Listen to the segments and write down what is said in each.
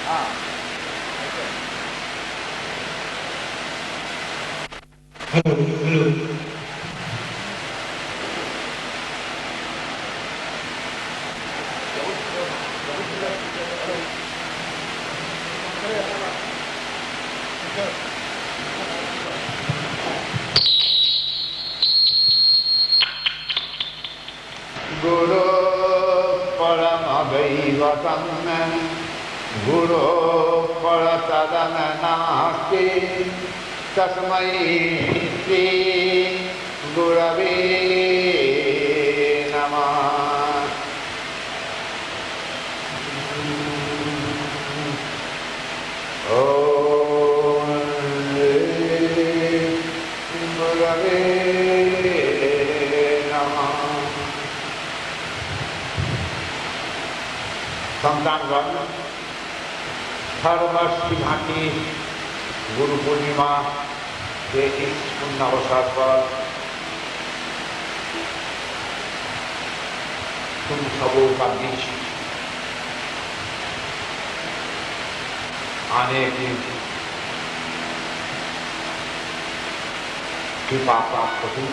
हाँ hello hello. गुरु परम दैवतम गुरु पर सदन नास्ति तस्मै श्री गुरवे नमः। ओम गुरवे नमः। संतानगण, हर वर्ष की भांति गुरु पूर्णिमा के इस पुण्य अवसर पर तुम सबों का बीच आने की कृपा प्राप्त हुई।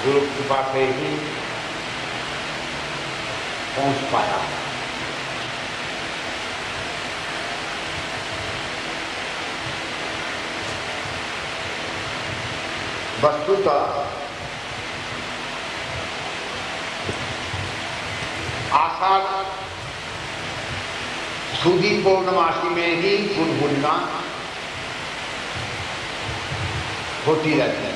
गुरु कृपा से ही पहुंच पाया। वस्तुतः आषाढ़ सुदी पूर्णमासी में ही गुरु पूर्णिमा होती रहती है।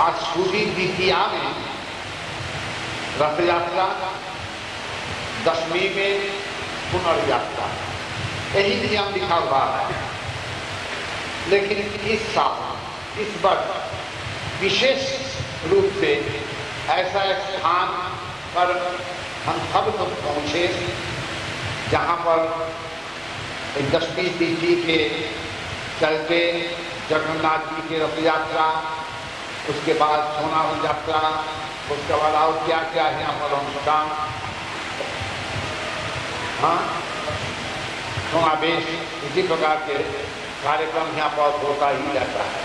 आज सुदी द्वितीया में रथ यात्रा, दशमी में पुनर्यात्रा, यही नियम लिखा हुआ है। लेकिन इस साल, इस वर्ष विशेष रूप से ऐसा स्थान पर हम सब लोग पहुंचे जहां पर दशमी तिथि के चलते जगन्नाथ जी की रथ यात्रा, उसके बाद सोनावन यात्रा, उसके बाद और क्या क्या है यहाँ पर अनुष्ठान, हाँ समावेश, इसी प्रकार के कार्यक्रम यहाँ पर होता ही रहता है।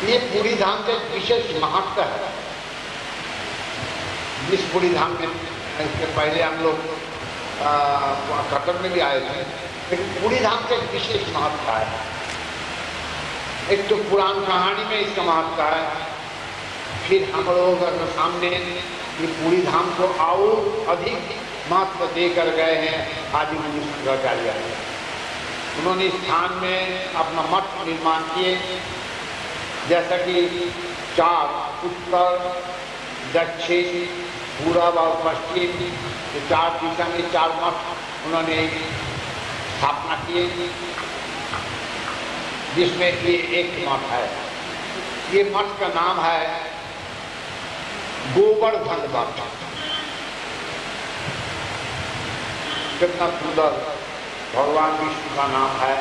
ये पूरी धाम के विशेष महत्व है। जिस पूरी धाम में इसके पहले हम लोग कटक में भी आए थे, लेकिन पूरी धाम के विशेष महत्व है। एक तो पुराण कहानी में इसका महत्व है, फिर हम लोग सामने ये पूरी धाम को और अधिक महत्व देकर गए हैं आदि मुनि शंकराचार्य। उन्होंने इस स्थान में अपना मठ निर्माण किए, जैसा कि 4 उत्तर, दक्षिण, पूर्व और पश्चिम, ये 4 दिशा में 4 मठ उन्होंने स्थापना किए, जिसमें ये एक मठ है। ये मठ का नाम है गोवर्धन मठ। कितना सुंदर भगवान विष्णु का नाम है।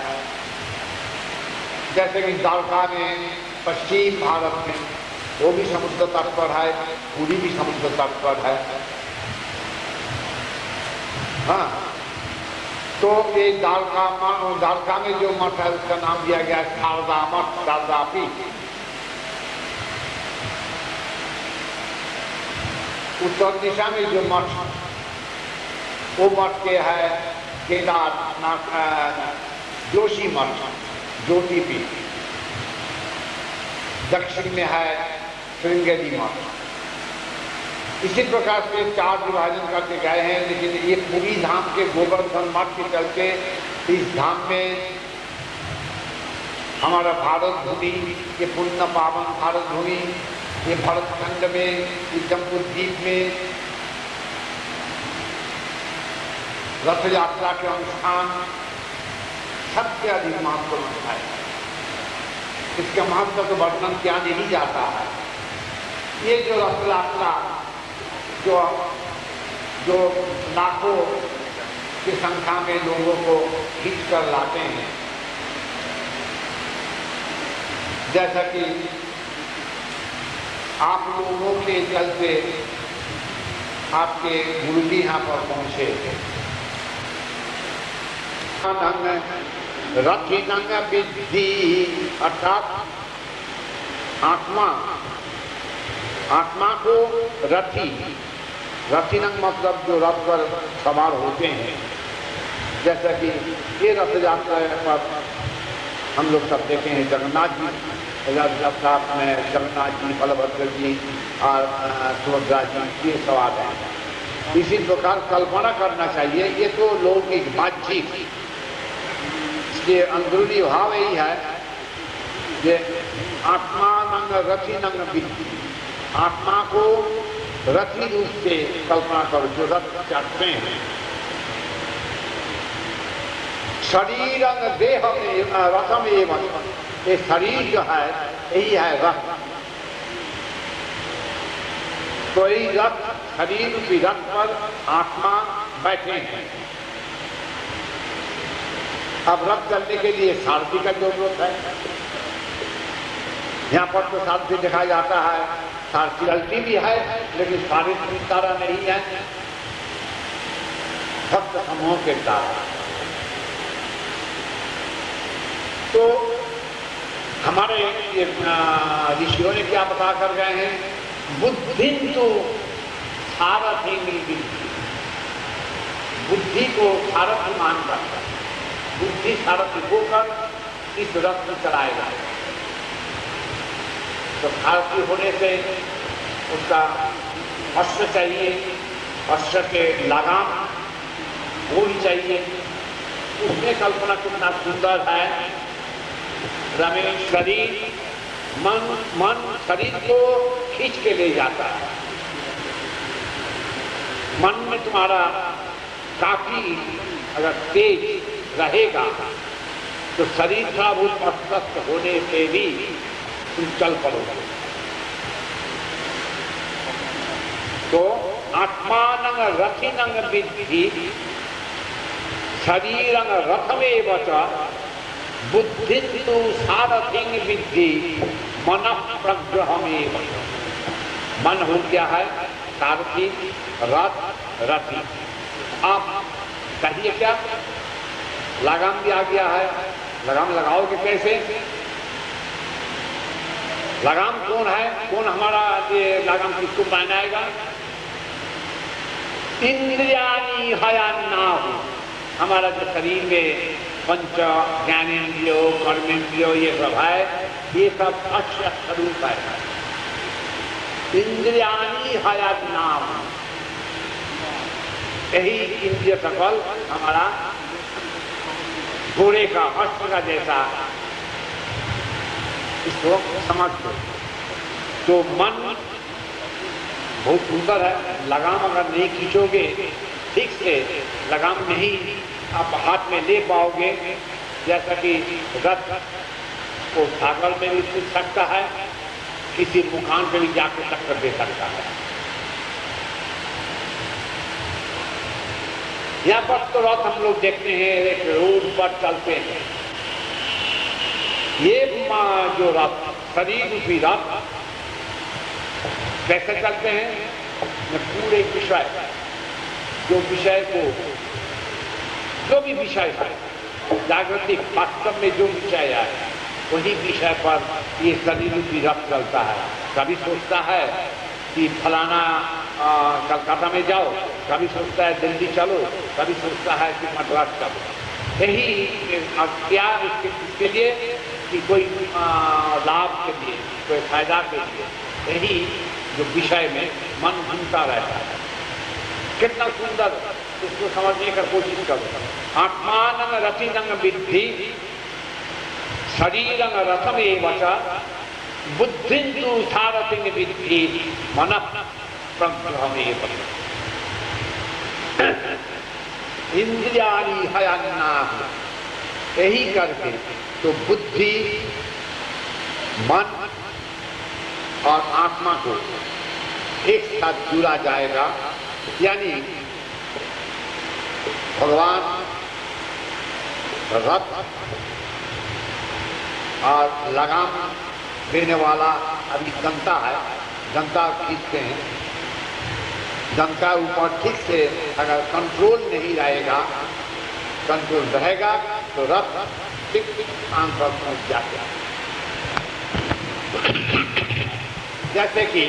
जैसे कि द्वारका में, पश्चिम भारत में, वो भी समुद्र तट पर है, पूरी भी समुद्र तट पर है। हाँ, तो ये द्वारका में जो मठ है उसका नाम दिया गया है शारदा मठ, शारदापीठ। उत्तर दिशा में जो मठ, वो मठ के है केदारनाथ, जोशी मठ, ज्योतिपीठ। दक्षिण में है श्रृंगेरी मठ। इसी प्रकार से 4 विभाजन करके गए हैं। लेकिन ये पूरी धाम के गोवर्धन मठ के चलते इस धाम में हमारा भारत भूमि, ये पुण्य पावन भारत भूमि, ये भरतखंड में, ये जम्बूद्वीप में रथ यात्रा के अनुष्ठान सबसे अधिक महत्वपूर्ण है। इसका महत्व तो वर्णन किया नहीं जाता है। ये जो रथ यात्रा जो लाखों की संख्या में लोगों को खींच कर लाते हैं, जैसा कि आप लोगों के चलते आपके गुरु जी यहाँ पर पहुँचे। रथी नंग विद्धि अर्थात आत्मा को रथी नंग मतलब जो रथ पर सवार होते हैं। जैसा कि ये रथ यात्रा पर हम लोग सब देखे हैं, जगन्नाथ जी रथ यात्रा में जगन्नाथ जी, बलभद्र जी और सुभद्रा जी ये सवार हैं। इसी प्रकार कल्पना करना चाहिए। ये तो लौकिक बातचीत, इसके अंदरूनी भाव यही है कि आत्मा नंग रथी नंग विद्धि, आत्मा को रथी रूप से कल्पना करो जो रथ चढ़ते हैं। शरीर देह में रथम एवं, ये शरीर जो है यही है रथ। तो यही रथ, शरीर रूपी रथ पर आत्मा बैठे हैं। अब रथ चलने के लिए सारथी का जरूरत है। यहाँ पर तो सारथी दिखाया जाता है, सारथी चलती भी है लेकिन सारथी तारा नहीं है, भक्त समूह के तारा। तो हमारे ऋषियों ने क्या बता कर गए हैं, बुद्धि तो सारथी मिलती, बुद्धि को सारथी मानकर, बुद्धि सारथी होकर इस रथ में चलाएगा। तो सारथी होने से उसका अश्व चाहिए, अश्व के लगाम वो भी चाहिए। उसमें कल्पना कितना सुंदर है। रमेश शरीर मन शरीर को खींच के ले जाता है। मन में तुम्हारा काफी अगर तेज रहेगा तो शरीर का वो अस्वस्थ होने से भी तुम चल पड़ोगे। तो आत्मानं रथिनं विद्धि शरीरं रथमेव च बुद्धिस्तु सारथिं विद्धि मनः प्रग्रहमेव। मन हो क्या है? सारथी, रथ, रथी। आप कहिए क्या? लगाम भी आ गया है। लगाम लगाओगे कैसे? लगाम कौन है? कौन हमारा ये लगाम किसको पहनाएगा? इंद्रियानी हयान्नाहु, हमारा जो शरीर में पंच ज्ञानेन्द्रियो कर्मेंद्रियो ये सब है, ये सब अक्षय स्वरूप है। इंद्रियानी हयान्नाहु, यही इंद्रिय सकल हमारा घोड़े का अश्व का जैसा, इसको समझ लो। तो मन बहुत सुंदर है। लगाम अगर नहीं खींचोगे ठीक से, लगाम नहीं आप हाथ में ले पाओगे, जैसा कि रथ को सागर में भी छूट सकता है, किसी मुकान पे भी जाकर टक्कर दे सकता है। यहाँ पर तो रथ हम लोग देखते हैं एक रोड पर चलते हैं। ये जो रथ, शरीर रूपी रथ कैसे चलते हैं? पूरे विषय, जो विषय को, जो भी विषय है जागृति वास्तव में जो विषय है वही विषय पर ये शरीर रूपी रथ चलता है। कभी सोचता है कि फलाना कलकत्ता में जाओ, कभी सोचता है दिल्ली चलो, कभी सोचता है कि मद्रास चलो। यही क्या इसके लिए कि कोई लाभ के लिए, कोई फायदा के लिए, यही जो विषय में मन घूमता रहता है। कितना सुंदर, इसको समझने का कोशिश करो। आत्मानं रथिनं विद्धि शरीरं रथमेव च बुद्धिं तु सारथिं विद्धि मनः प्रग्रहमेव। इंद्रियाणि हयान्नाहु, यही करके तो बुद्धि, मन और आत्मा को एक साथ जुड़ा जाएगा। यानी भगवान रथ और लगाम देने वाला अभी जनता है, जनता खींचते हैं। जनता ऊपर ठीक से अगर कंट्रोल नहीं रहेगा, कंट्रोल रहेगा तो रथ ठीक स्थान पर पहुंच जाते हैं। जैसे कि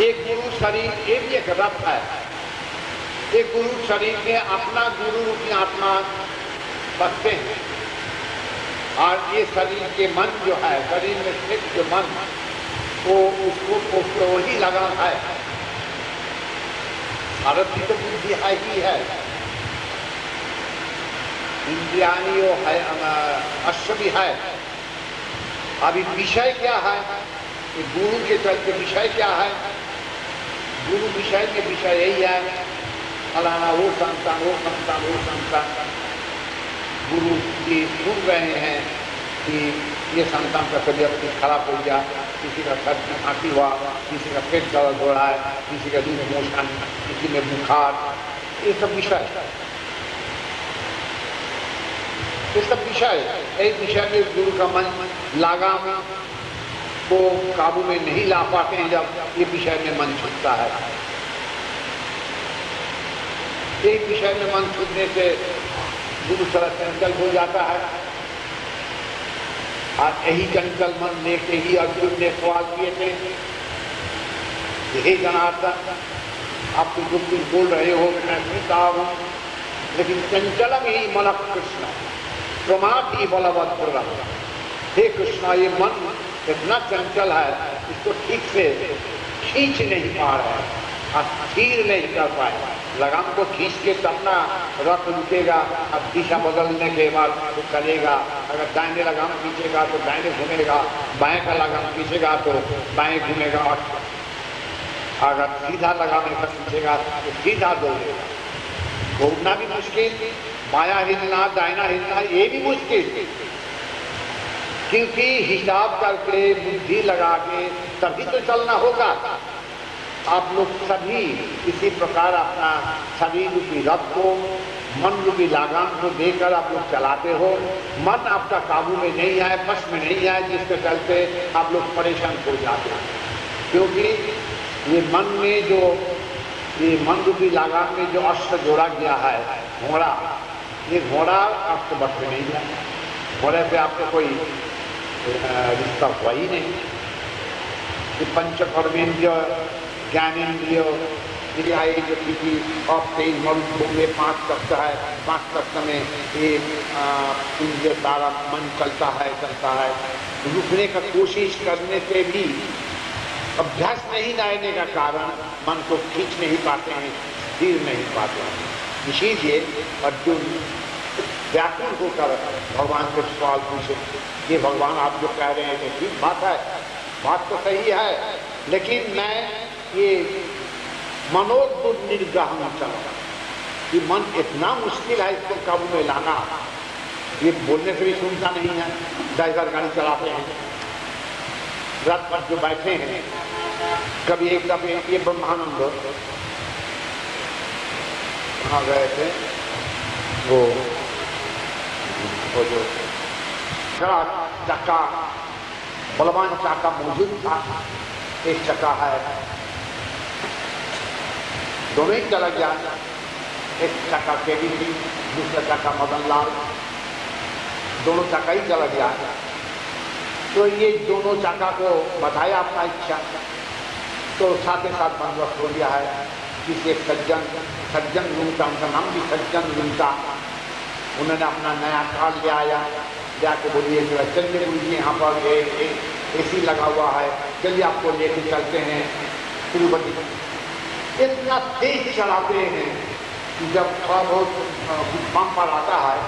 एक गुरु शरीर, ये भी एक रथ है। एक गुरु शरीर में अपना गुरु रूपी आत्मा बसते हैं और ये शरीर के मन जो है, शरीर में स्थित जो मन, वो उसको वही लगा है। सारथी तो बुद्धि है ही है, इंद्रियानी वो है, अश्व भी है। अभी विषय क्या है? गुरु के चलते विषय क्या है? गुरु विषय के विषय यही है, फलाना वो संतान, वो संतान, वो संतान। गुरु जी सुन रहे हैं कि ये संतान का तबीयत खराब हो गया, किसी का सर में खांसी हुआ, किसी का पेट दर्द हो रहा है, किसी का दूध मोशन, किसी में बुखार, ये सब विषय, ये सब विषय। एक विषय में गुरु का मन लगाम को काबू में नहीं ला पाते हैं, जब ये विषय में मन छूटता है। एक विषय में मन छूटने से गुरु थोड़ा चंचल हो जाता है। और यही चंचल मन लेके ही अर्जुन ने सवाल किए थे, हे जनार्दन, आप तो जो कुछ बोल रहे हो मैं सुनता हूं, लेकिन चंचलम ही मन कृष्ण प्रमाद ही बलवत्तर। हे कृष्णा, ये मन इतना चंचल है, इसको ठीक से खींच नहीं पा रहे, स्थिर नहीं कर पाए। लगाम को खींच के तब ना रथ रुकेगा, अब दिशा बदलने के बाद तो चलेगा। अगर दाहिने लगाम खींचेगा तो दाहिने घूमेगा, बाएं का लगाम खींचेगा तो बाएं घूमेगा, और अगर सीधा लगाम खींचेगा तो सीधा दौड़ेगा। घूमना भी मुश्किल, बायां हिलना, दाहिना हिलना ये भी मुश्किल, क्योंकि हिसाब करके बुद्धि लगा के तभी तो चलना होगा। आप लोग सभी इसी प्रकार अपना शरीर रूपी रथ को, मन रूपी लगाम को देकर आप लोग चलाते हो। मन आपका काबू में नहीं आए, बस में नहीं आए, जिसके चलते आप लोग परेशान हो जाते हैं। क्योंकि ये मन में जो, ये मन रूपी लगाम में जो अस्त्र जोड़ा गया है, घोड़ा, ये घोड़ा आपको बस में नहीं जाए। घोड़े पे आपको कोई रिश्ता हुआ ही नहीं। ये पंचकर्मेंद्रिय, ज्ञानेन्द्रिय, क्रियाएं जो किसी और तेज मरुभूमि में 5 तत्व है, 5 तत्व में ये इंद्रिय सारा मन चलता है। रुकने का कोशिश करने से भी, अभ्यास नहीं रहने का कारण मन को खींच नहीं पाते हैं, स्थिर नहीं पाते हैं। इसीलिए अर्जुन व्याकुल होकर भगवान से सवाल पूछे, ये भगवान आप जो कह रहे हैं तो ठीक बात है, बात तो सही है, लेकिन मैं ये मनोनिर्ग्रह चला, कि मन इतना मुश्किल है इसको काबू में लाना। ये बोलने से भी सुनता नहीं है। ड्राइवर गाड़ी चलाते हैं, रथ पर जो बैठे हैं, कभी एक दफे ये ब्रह्मानंद कहाँ गए थे, वो जो चक्का, बलवान चक्का मौजूद था, एक चक्का है, दोनों ही चला गया। एक चक्का केवी थी, दूसरा चक्का मदन लाल, दोनों चक्का ही चला गया। तो ये दोनों चक्का को बताया अपना इच्छा, तो साथ ही साथ बंदोबस्त हो गया है। किसी एक सज्जन रूमता, उनका नाम भी सज्जन रूमता, उन्होंने अपना नया कार ले आया, जाके बोलिए चलिए गुरु जी यहाँ पर AC लगा हुआ है, चलिए आपको लेके चलते हैं तिरुपति। इतना तेज चलाते हैं कि जब थोड़ा बहुत पंप पर आता है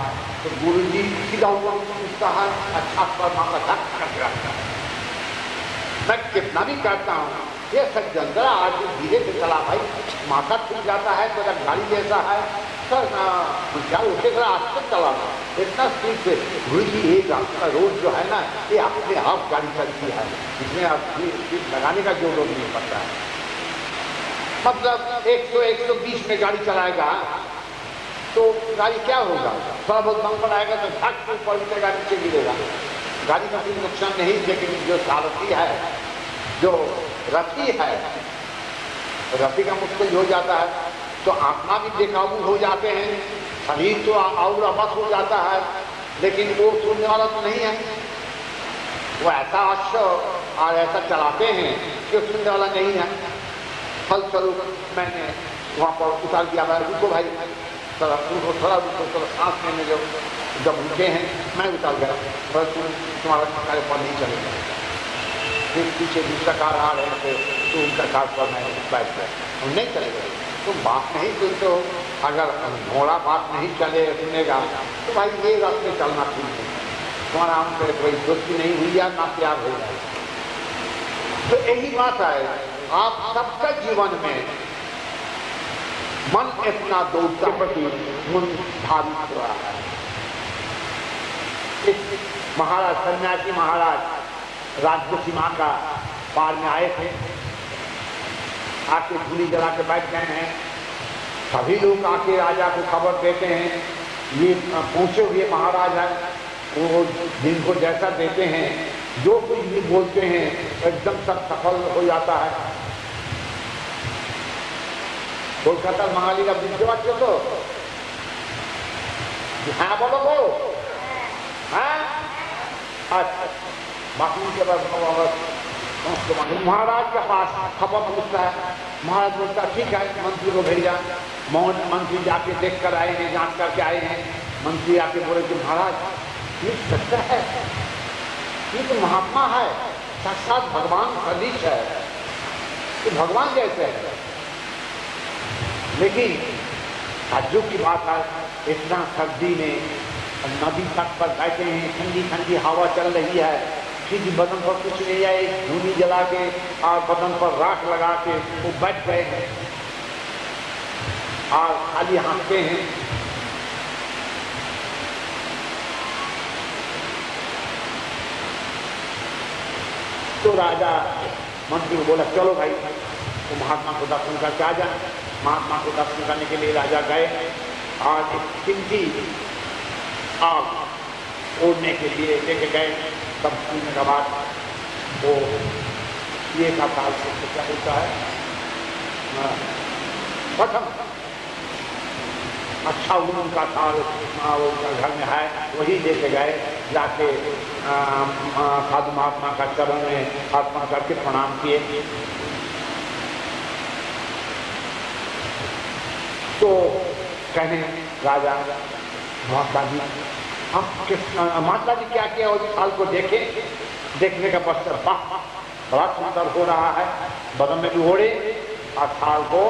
तो गुरु जी सीधा ऊपर पूछता है, अच्छा पर माँ का धक कर रखता है। मैं कितना भी कहता हूँ, ये सज्जन जरा आज धीरे से चला भाई, माथा छूट जाता है, तो गाड़ी जैसा है सर, क्या उसे जरा आज तक चलाना, इतना स्पीड से। गुरु जी एक आपका रोड जो है ना, ये अपने आप गाड़ी चलती है, इसमें आप स्पीड लगाने का जो रोड नहीं पड़ता है। मतलब 100-120 में गाड़ी चलाएगा तो गाड़ी क्या होगा, थोड़ा बहुत दम पर आएगा तो झट से ऊपर उठेगा, नीचे गिरेगा, गाड़ी का कोई नुकसान नहीं। लेकिन जो सारथी है, जो रथी है, रति का मुश्किल हो जाता है तो आत्मा भी बेकाबू हो जाते हैं, शरीर तो और अवश हो जाता है, लेकिन वो सुनने वाला तो नहीं है। वो ऐसा अश्व और ऐसा चलाते हैं कि सुनने वाला नहीं है। फलस्वरूप मैंने वहाँ पर उतार दिया, मैं रुको भाई थोड़ा रुको, थोड़ा सांस लेने जो जब रुके हैं मैं उतार गया, बस तुम्हारा कार्य पर नहीं चलेगा। फिर पीछे दूसरा कार आ रहे थे तो उनका कार पर मैं बैठ गया, हम नहीं चलेगा। तुम बात नहीं सुनते हो, अगर घोड़ा बात नहीं चले सुनेगा तो भाई ये रास्ते चलना ठीक है, तुम्हारा हमसे कोई दोस्ती नहीं हुई या ना प्यार हो जाए। तो यही बात है, आप सबका जीवन में मन इतना दौड़ता के प्रति मन धारित हो रहा है। महाराज सन्यासी महाराज राज्य सीमा का पार में आए थे, आके धूली जला के बैठ गए हैं। सभी लोग आके राजा को खबर देते हैं, ये पहुंचे हुए महाराज हैं, वो जिनको जैसा देते हैं जो कुछ भी बोलते हैं एकदम सब सफल हो जाता है। कोलकाता महाली का बुझते पारছো तो हाँ बोलो बोलो हाँ अच्छा। बाकी के बाद महाराज के पास खबर पूछता है, महाराज बोलता ठीक है, मंत्री को भेजा। मंत्री जाके देख कर आए हैं, जांच करके आए हैं। मंत्री आके बोले कि महाराज ये सत्य है, ये तो महात्मा है, साक्षात भगवान सदृश है, ये भगवान जैसे है। लेकिन ताज्जुब की बात है, इतना सर्दी में नदी तट पर बैठे हैं, ठंडी ठंडी हवा चल रही है, फिर भी बदन पर कुछ नहीं है, धूनी जला के और बदन पर राख लगा के वो बैठ गए हैं और खाली हाँकते हैं। तो राजा मंत्री को बोला चलो भाई तो महात्मा को दर्शन करके आ जाए। महात्मा को दर्शन करने के लिए राजा गए और एक चिमटी आग ओढ़ने के लिए लेके गए। तब पीने के बाद वो ये का काल से क्या होता है प्रथम अच्छा उनका थाल उनका घर में है, वही लेके गए। जाके साधु महात्मा का चरण में अर्पण करके प्रणाम किए। तो कहने राजा महात्मा जी हम महात्मा जी क्या किया उस थाल को देखे, देखने का पश्चात वाह बड़ा सुंदर हो रहा है, बदन में भी ओढ़े और थाल को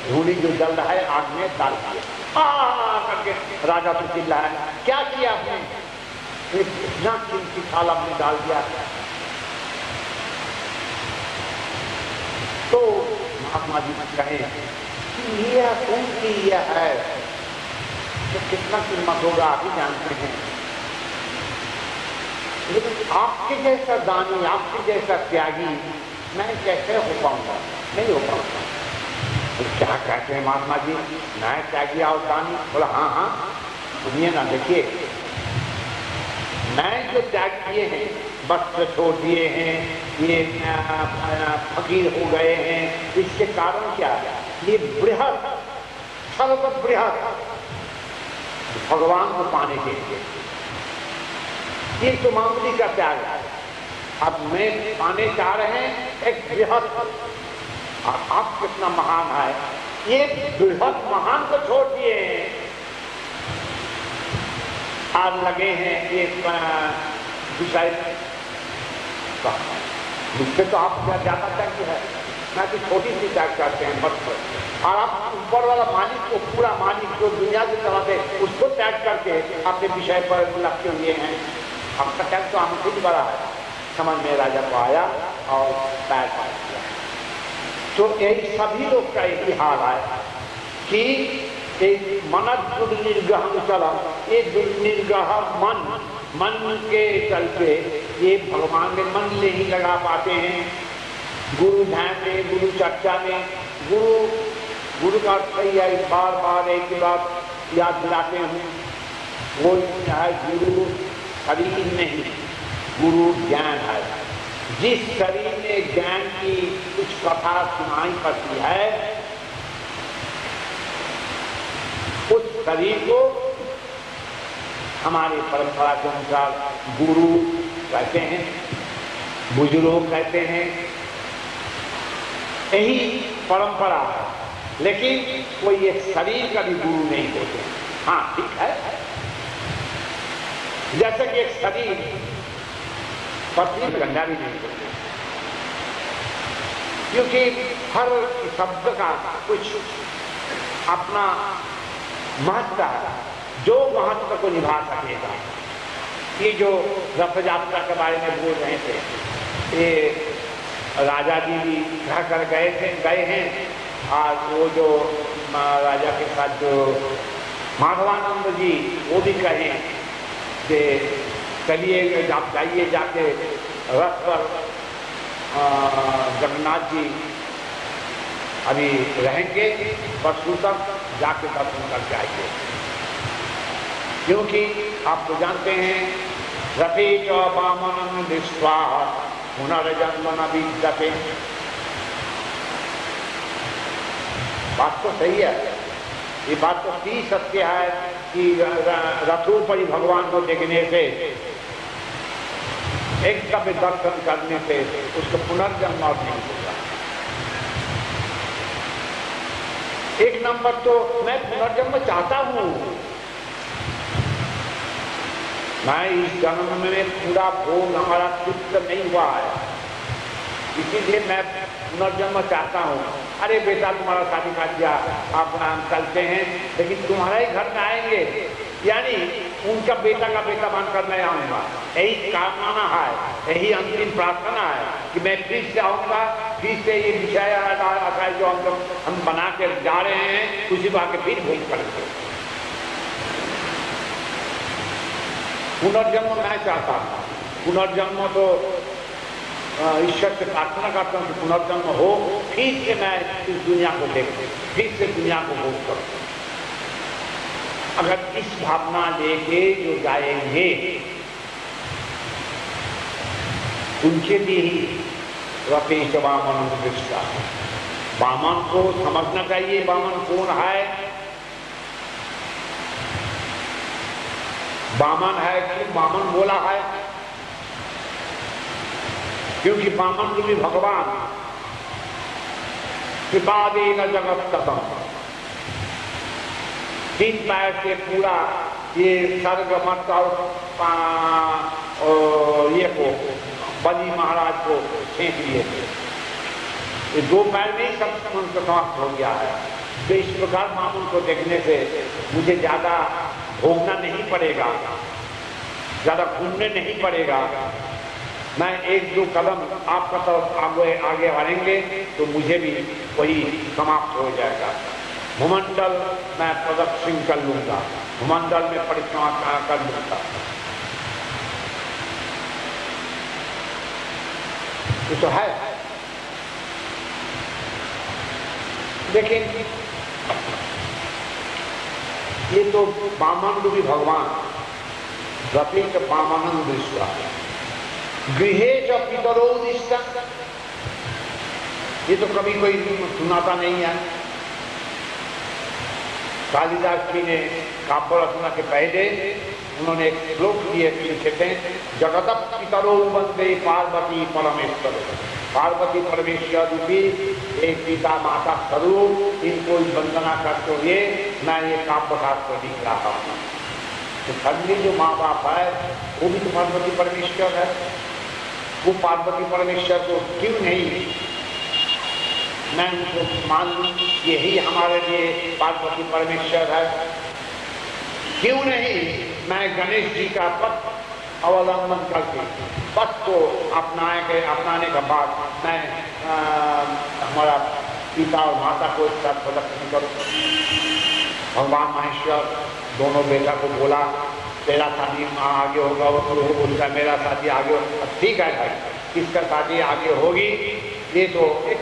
धूली जो जल रहा है आग में डाल दिया करके राजा तो चिल्ला है क्या किया आपने, इतना कीमती थाल आपने डाल दिया। तो महात्मा जी कहे यह कौन की यह है तो कितना कीमत होगा आप ही जानते हैं, लेकिन आपके जैसा दानी आपके जैसा त्यागी मैं कैसे हो पाऊंगा, नहीं हो पाऊंगा। तो क्या कहते हैं महात्मा जी, मैं त्यागी और दानी? बोला हाँ हाँ सुनिए ना, देखिए मैं जो त्याग किए हैं, वस्त्र छोड़ दिए हैं, ये फकीर हो गए हैं, इसके कारण क्या है, ये बृहद सर्वबृहद भगवान को पाने के लिए ये तो मामूली का त्याग है। अब मैं पाने चाह रहे हैं एक बृहद, और आप कितना महान है, ये बृहद महान को छोड़ दिए हैं और लगे हैं एक विषय मुझसे तो आप ज्यादा त्याग है, मैं तो छोटी सी त्याग करते हैं बस। और आप ऊपर वाला मालिक को, पूरा मालिक जो दुनिया से चलाते उसको त्याग करके अपने विषय पर लगे हुए हैं। आपका त्याग तो हमसे भी बड़ा है। समझ में राजा को आया और पैर पार किया। तो यही सभी लोग का यही हाल है कि एक मन दुर्निर्गह चला, ये दुर्निर्गह मन के चलते ये भगवान में मन नहीं लगा पाते हैं। गुरु ध्यान में, गुरु चर्चा में, गुरु का सही है, बार बार एक बात याद दिलाते हैं, वो है गुरु शरीर नहीं, गुरु ज्ञान है। जिस शरीर में ज्ञान की कुछ कथा सुनाई पड़ती है, उस शरीर को हमारी परंपरा के अनुसार गुरु कहते हैं, बुजुर्ग कहते हैं, यही परंपरा है। लेकिन कोई एक शरीर का भी गुरु नहीं होते। हाँ ठीक है, जैसे कि एक शरीर पत्नी में गंजा भी नहीं होते, क्योंकि हर शब्द का कुछ अपना महत्व है, जो महत्व को निभा सकेगा। ये जो रथ यात्रा के बारे में बोल रहे थे, ये राजा जी भी कर गए हैं, और वो जो राजा के साथ जो माधवानंद जी वो भी कहें कि चलिए आप जाइए, जाके रथ पर जगन्नाथ जी अभी रहेंगे, परसों तक जाके दर्शन करके आइए। क्योंकि आप तो जानते हैं, रथे च वामनं दृष्ट्वा पुनर्जन्म न विद्यते। बात तो सही है, ये बात तो सी सत्य है कि रथों पर ही भगवान को देखने से, एक कभी दर्शन करने से उसको पुनर्जन्म नहीं होगा। एक नंबर तो मैं पुनर्जन्म चाहता हूं, मैं इस जन्म में पूरा भोग हमारा तृप्त नहीं हुआ है, इसीलिए मैं पुनर्जन्म चाहता हूँ। अरे बेटा तुम्हारा शादी कर दिया, आप हम चलते हैं, लेकिन तुम्हारा ही घर में आएंगे, यानी उनका बेटा का बेटा बनकर मैं आऊँगा। यही कामना है, यही अंतिम प्रार्थना है कि मैं फिर से आऊँगा, फिर से ये विषय जो हम बना के जा रहे हैं उसी को आके फिर भोग करेंगे। पुनर्जन्म मैं चाहता हूँ, पुनर्जन्म तो ईश्वर से प्रार्थना करता हूँ कि पुनर्जन्म हो, फिर से मैं इस दुनिया को देखूं, फिर से दुनिया को भोग करूं। अगर इस भावना लेके जो जाएंगे उनके लिए ही रथे च वामनं दृष्ट्वा। वामन को समझना चाहिए, वामन कौन है। वामन है कि वामन बोला है, क्योंकि वामन भी भगवान कृपादेन जगत कथम, 3 पैर से पूरा ये सर्ग मत और ये को बलि महाराज को छेक लिए थे। ये 2 पैर में ही सब समाप्त हो गया है। तो इस प्रकार वामन को देखने से मुझे ज्यादा भोगना नहीं पड़ेगा, ज्यादा घूमने नहीं पड़ेगा। मैं 1-2 कदम आपका तरफ आगे बढ़ेंगे तो मुझे भी वही समाप्त हो जाएगा। भूमंडल मैं प्रदक्षिण कर लूंगा, भूमंडल में परिक्रमा कर लूंगा। ये तो है, लेकिन ये तो वामन भी भगवान रथे च वामनं दृष्ट्वा गृहे च पितरो दिष्टा। ये तो कभी कोई सुनाता नहीं है। कालिदास जी ने काव्य रचना के पहले उन्होंने एक श्लोक लिए लिखे थे, जगत पितरो वंदे पार्वती परमेश्वर। पार्वती परमेश्वर रूपी एक पिता माता स्वरूप, इनको वंदना करते हुए मैं ये काव्य शास्त्र लिख रहा हूँ। तो सभी जो माँ बाप है वो भी तो पार्वती परमेश्वर है। वो पार्वती परमेश्वर को क्यों नहीं मैं उनको मान लूं, यही हमारे लिए पार्वती परमेश्वर है। क्यों नहीं मैं गणेश जी का पथ अवलंबन करके पथ को अपनाने के बाद मैं हमारा पिता और माता को एक साथ प्रदर्शन करूँ। भगवान महेश्वर दोनों बेटा को बोला, तेरा शादी आगे होगा, वो तो बोलता मेरा शादी आगे होगा। ठीक है भाई, किसका शादी आगे होगी ये तो एक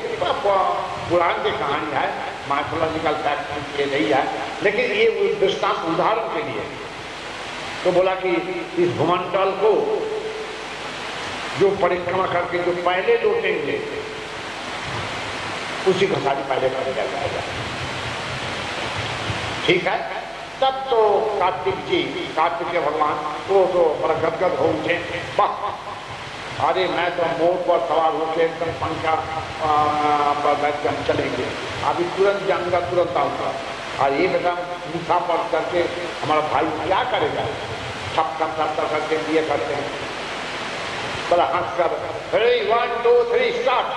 पुराण की कहानी है, माइथोलॉजिकल फैक्ट ये नहीं है, लेकिन ये दृष्टांत उदाहरण के लिए। तो बोला कि इस भूमंडल को जो परिक्रमा करके जो पहले लौटेंगे उसी को शादी पहले कर दिया जाएगा। ठीक है। तब तो कार्तिक भगवान वो तो बड़ा गदगद हो उठे। अरे मैं तो मोर पर सवार होकर एकदम पंखा पर बैठ कर चलेंगे, अभी तुरंत जाऊंगा, तुरंत आऊंगा। और ये बेटा मूसा पर करके हमारा भाई क्या करेगा, सब करके दिए करते हैं। बड़ा हंस कर 3 1 2 3 स्टार्ट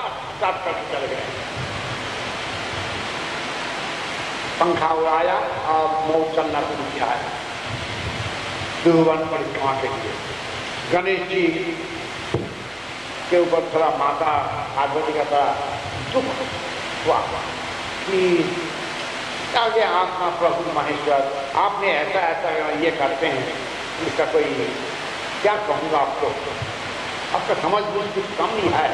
करके चले गए। पंखा उड़ाया और मोर चलना शुरू किया है त्रिभुवन परिक्रमा के लिए। गणेश जी के ऊपर थोड़ा माता पार्वती का थोड़ा दुख हुआ कि आगे आत्मा प्रभु महेश्वर आपने ऐसा ये करते हैं, इसका कोई क्या कहूँगा आपको, आपका समझ बुझ कुछ कम नहीं है।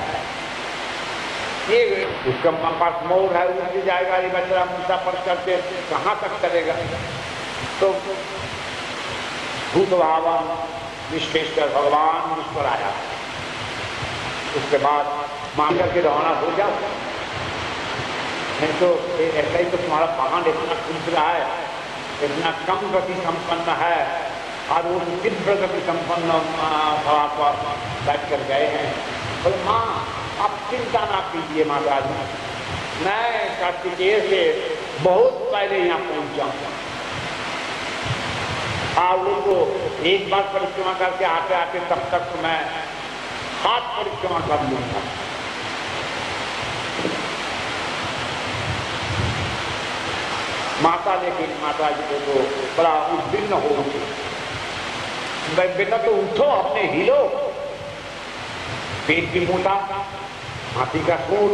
ये उसका पास मोर है, उड़ जाएगा, ये बच्चा मूसा पर करके कहाँ तक चलेगा। तो भूत भावन विश्वेश्वर भगवान मुस्कुराया। उसके बाद मान करके रवाना हो जाओ, नहीं तो ऐसा ही तो तुम्हारा पाखंड इतना खुल रहा है, इतना कम गति संपन्न है, और वो तीव्र गति संपन्न सभा पर बैठ कर गए हैं। बोले माँ आप चिंता ना कीजिए माता जी, मैं कार्तिकेय से बहुत पहले यहाँ पहुँच जाऊँगा। आप लोग को एक बार परिक्रमा करके आते आते तब तक तो मैं 7 परिक्रमा कर लूँगा। माता लेकिन माता जी को तो बड़ा उद्विग्न हो उठे। बेटा तो उठो, अपने हिलो, पेट भी मोटा, हाथी का सूर।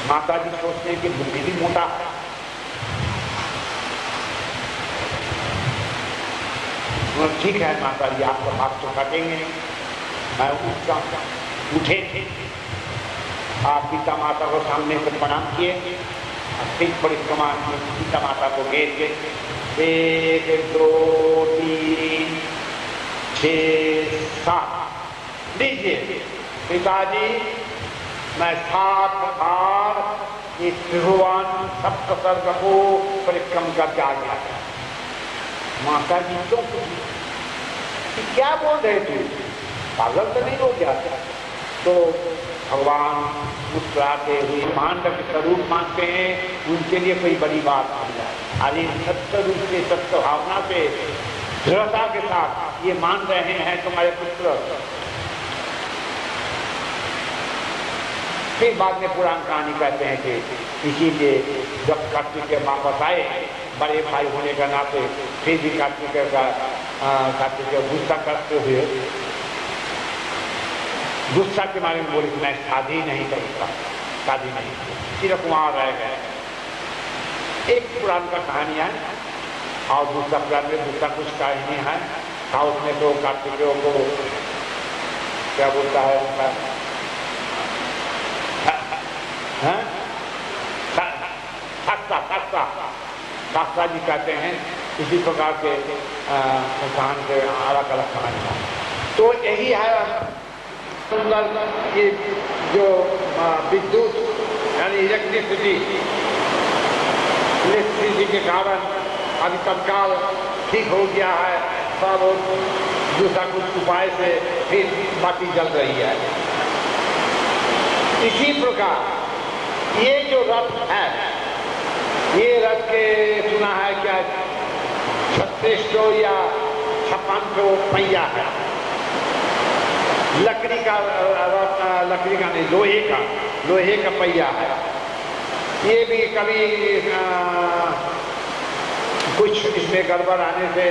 माता जी सोचते हैं कि बुद्धि भी मोटा है। ठीक है माता जी, आपका बात तो काटेंगे। मैं उठे थे, आप पिता माता को सामने से प्रणाम किए, फिर परिक्रमा पिता माता को घेर के 1 2 3 6 7 लीजिए पिताजी, मैं 7 बार इस त्रिभुवन सप्त सर्ग को परिक्रम करके आ गया। माता जी क्यों क्या बोल रहे थे, पागल तो नहीं हो गया? तो भगवान मुस्कुराते हुए पांडव के स्वरूप मानते हैं, उनके लिए कोई बड़ी बात नहीं है। अरे सत्य रूप से, सत्य भावना से, दृढ़ता के साथ ये मान रहे हैं तुम्हारे पुत्र। फिर बाद में पुराण कहानी कहते हैं कि इसीलिए जब कार्तिकेय वापस आए, बड़े भाई होने का नाते, फिर भी कार्तिकेय गुस्सा करते हुए गुस्सा के बारे में बोले कि मैं शादी नहीं करूँगा, शादी नहीं, सिर्फ वहाँ रह गए। एक पुराण का कहानी है और दूसरा पुराण में दूसरा कुछ कहानी है। साउथ में तो कार्तिकेय को क्या बोलता है उनका, शास्त्रा जी कहते हैं। इसी प्रकार के कहानी के अलग अलग कहानी है। तो यही है सुंदर, ये जो विद्युत यानी इलेक्ट्रिसिटी के कारण अभी तत्काल ठीक हो गया है, सब दूसरा कुछ उपाय से फिर बाती जल रही है। इसी प्रकार ये जो रथ है, ये रथ के सुना है क्या 36 या 56 पहिया है। लकड़ी का नहीं, लोहे का पहिया है। ये भी कभी कुछ इसमें गड़बड़ आने से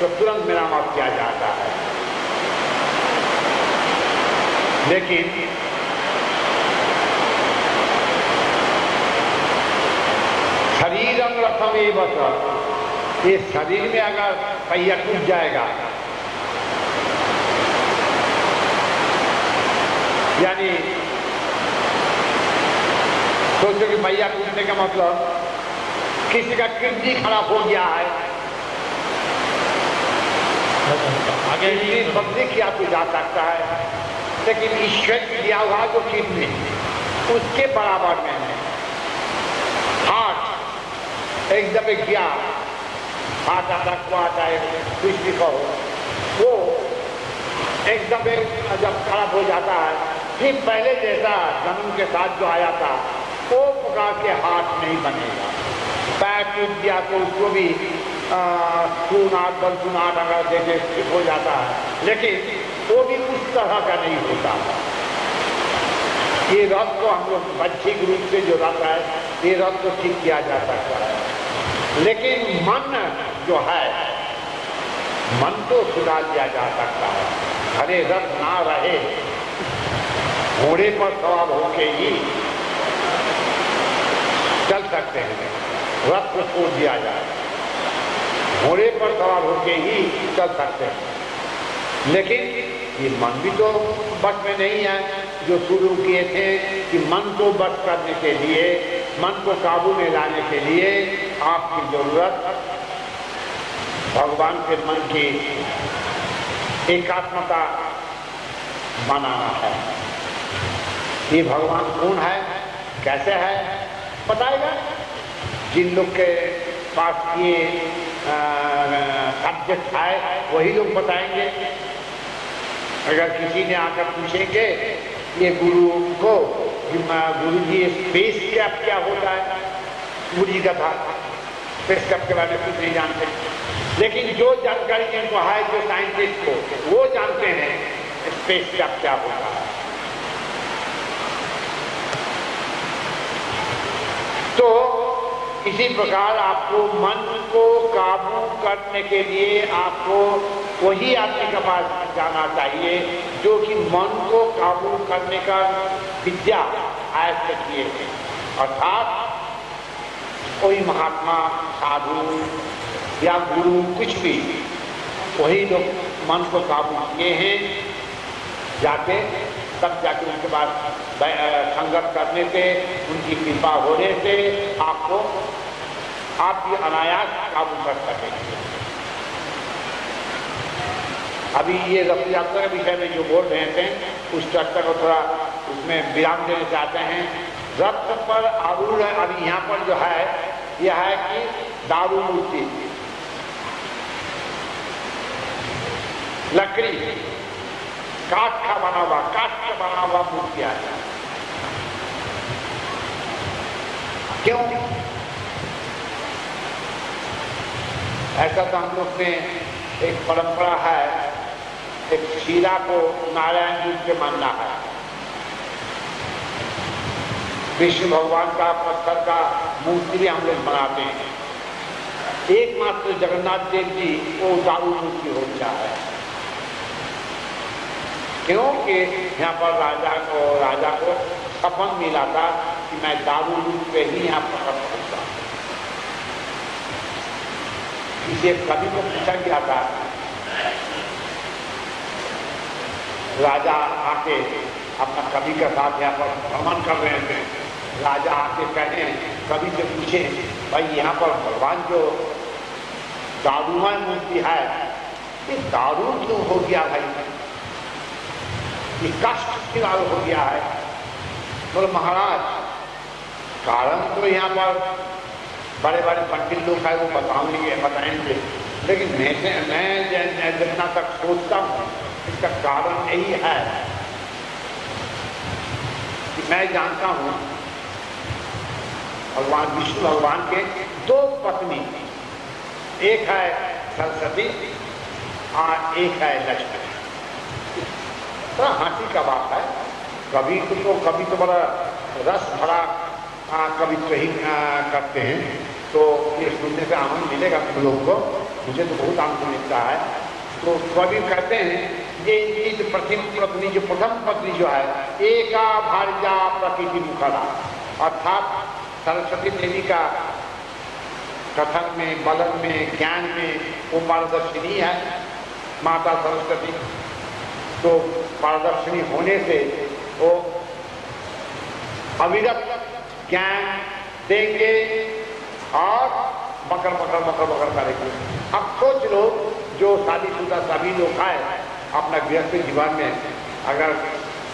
तो तुरंत मेरामत किया जाता है। लेकिन शरीरम रथम एवं, ये शरीर में अगर पहिया टूट जाएगा, यानी सोचो कि पहिया टूटने का मतलब किसी का किडनी खराब हो गया है, आगे इतनी पब्लिक किया तो जा सकता है, लेकिन ईश्वर की दिया हुआ जो किडनी उसके बराबर में है। हार्ट एक दफे किया, हार्ट अटैक हुआ चाहे कुछ भी कहो, वो एक दफे जब खराब हो जाता है, फिर पहले जैसा जन्म के साथ जो आया था वो प्रकार के हार्ट नहीं बनेगा। पैर टूट गया तो उसको भी सुनाट बलसुनाट अगर देखे ठीक हो जाता है, लेकिन वो भी उस तरह का नहीं होता। ये रथ को हम लोग बच्चे रूप से जो रहता है, ये रथ को ठीक किया जा सकता है, लेकिन मन जो है, मन तो सुधार दिया जा सकता है। भले रथ ना रहे, घोड़े पर सवार होके ही चल सकते हैं, रथ को छोड़ दिया जाए, घोड़े पर सवार होके ही चल सकते हैं। लेकिन ये मन भी तो बस में नहीं है। जो शुरू किए थे कि मन को बस करने के लिए, मन को काबू में लाने के लिए आपकी जरूरत भगवान के मन की एकात्मता बनाना है। ये भगवान कौन है, कैसे है, बताएगा। जिन लोग के पास ये सब्जेक्ट है वही लोग बताएंगे। अगर किसी ने आकर पूछेंगे ये गुरु को, गुरु जी स्पेस कैप क्या होता है, गुरु जी का था स्पेस कैप के बारे में कुछ नहीं जानते, लेकिन जो जानकारी जिनको है, जो साइंटिस्ट को वो जानते हैं स्पेस कैप क्या होता है। तो इसी प्रकार आपको मन को काबू करने के लिए आपको वही आदमी के पास जाना चाहिए जो कि मन को काबू करने का विद्या आयत्त किए थे। अर्थात कोई महात्मा, साधु या गुरु कुछ भी, वही लोग मन को काबू किए हैं जाके, तब जाके उनके बाद संगत करने से, उनकी कृपा होने से आपको आपकी अनायास काबू कर सकेंगे। अभी ये रथ यात्रा के विषय में जो बोल रहे थे, उस चर्चा को थोड़ा उसमें विराम देना चाहते हैं। रथ पर आरूढ़ है, अभी यहाँ पर जो है यह है कि दारू मूर्ति, लकड़ी, काठ का बना हुआ मूर्तियां है। क्यों ऐसा? तो हम लोग में एक परंपरा है, एक शीला को नारायण जी से मानना है। विष्णु भगवान का पत्थर का मूर्ति भी हम लोग बनाते हैं। एकमात्र जगन्नाथ देव जी वो दारू मूर्ति हो गया है, क्योंकि यहाँ पर राजा को सपन मिला था कि मैं दारू रूप पे ही यहाँ प्रकट होगा। इसे कवि को पूछा गया था, राजा आके अपना कवि के साथ यहाँ पर भ्रमण कर रहे थे। राजा आके कहने, कवि से पूछे, भाई यहाँ पर भगवान जो दारूमय मूर्ति है, ये दारू क्यों हो गया भाई, ये कष्ट क्यों हो गया है? बोले महाराज, कारण तो यहाँ पर बड़े बड़े पंडित लोग हैं, वो बताएंगे, लेकिन मैं जितना तक सोचता हूँ इसका कारण यही है कि मैं जानता हूँ भगवान विष्णु भगवान के दो पत्नी, एक है सरस्वती और एक है लक्ष्मी। तो हंसी का बात है, कभी तो बड़ा रस भरा कवित्व ही करते हैं, तो ये सुनने से आनंद मिलेगा तुम लोग को, मुझे तो बहुत आनंद मिलता है। तो कवि कहते हैं ये प्रथम पत्नी, जो प्रथम पत्नी जो है, एका भार्या प्रकृति मुखरा, अर्थात सरस्वती देवी का कथन में, बलन में, ज्ञान में वो पारदर्शिनी है माता सरस्वती। तो पारदर्शिनी होने से वो अविरत ज्ञान देंगे और बकर करेंगे। अब सोच लो जो शादीशुदा सभी लोग आए अपना गृहस्थ जीवन में, अगर